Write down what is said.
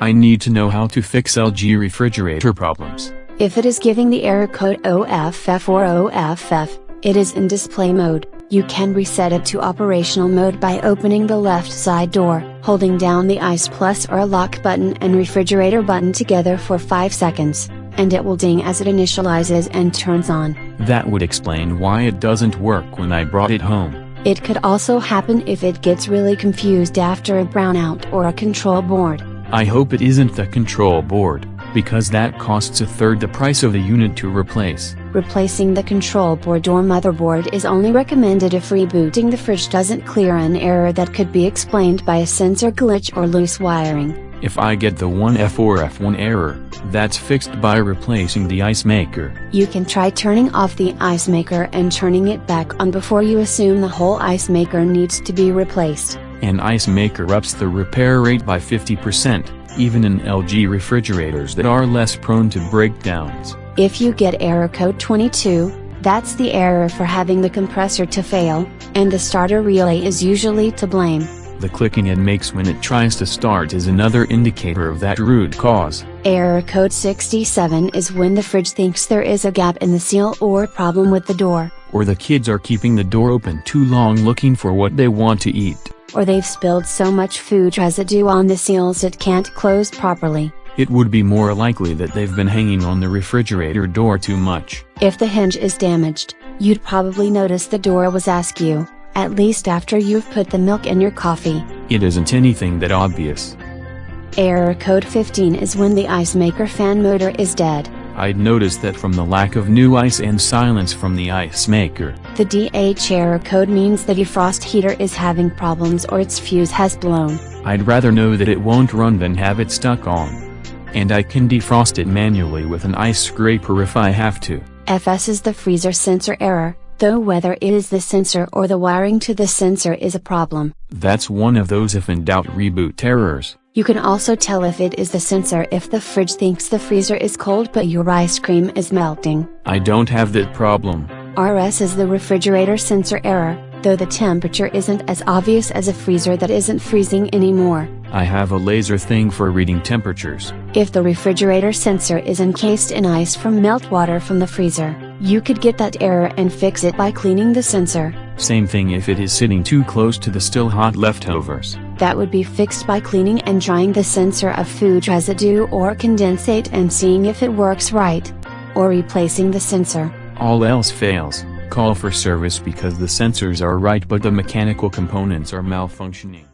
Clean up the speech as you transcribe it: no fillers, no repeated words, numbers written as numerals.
I need to know how to fix LG refrigerator problems. If it is giving the error code OFF or OFF, it is in display mode. You can reset it to operational mode by opening the left side door, holding down the ice plus or lock button and refrigerator button together for 5 seconds, and it will ding as it initializes and turns on. That would explain why it doesn't work when I brought it home. It could also happen if it gets really confused after a brownout or a control board. I hope it isn't the control board, because that costs a third the price of the unit to replace. Replacing the control board or motherboard is only recommended if rebooting the fridge doesn't clear an error that could be explained by a sensor glitch or loose wiring. If I get the 1F or F1 error, that's fixed by replacing the ice maker. You can try turning off the ice maker and turning it back on before you assume the whole ice maker needs to be replaced. An ice maker ups the repair rate by 50%, even in LG refrigerators that are less prone to breakdowns. If you get error code 22, that's the error for having the compressor to fail, and the starter relay is usually to blame. The clicking it makes when it tries to start is another indicator of that root cause. Error code 67 is when the fridge thinks there is a gap in the seal or problem with the door. Or the kids are keeping the door open too long looking for what they want to eat. Or they've spilled so much food residue on the seals it can't close properly. It would be more likely that they've been hanging on the refrigerator door too much. If the hinge is damaged, you'd probably notice the door was askew, at least after you've put the milk in your coffee. It isn't anything that obvious. Error code 15 is when the ice maker fan motor is dead. I'd noticed that from the lack of new ice and silence from the ice maker. The DH error code means the defrost heater is having problems or its fuse has blown. I'd rather know that it won't run than have it stuck on. And I can defrost it manually with an ice scraper if I have to. FS is the freezer sensor error, though whether it is the sensor or the wiring to the sensor is a problem. That's one of those if in doubt reboot errors. You can also tell if it is the sensor if the fridge thinks the freezer is cold but your ice cream is melting. I don't have that problem. RS is the refrigerator sensor error, though the temperature isn't as obvious as a freezer that isn't freezing anymore. I have a laser thing for reading temperatures. If the refrigerator sensor is encased in ice from meltwater from the freezer, you could get that error and fix it by cleaning the sensor. Same thing if it is sitting too close to the still hot leftovers. That would be fixed by cleaning and drying the sensor of food residue or condensate and seeing if it works right. Or replacing the sensor. All else fails, call for service because the sensors are right but the mechanical components are malfunctioning.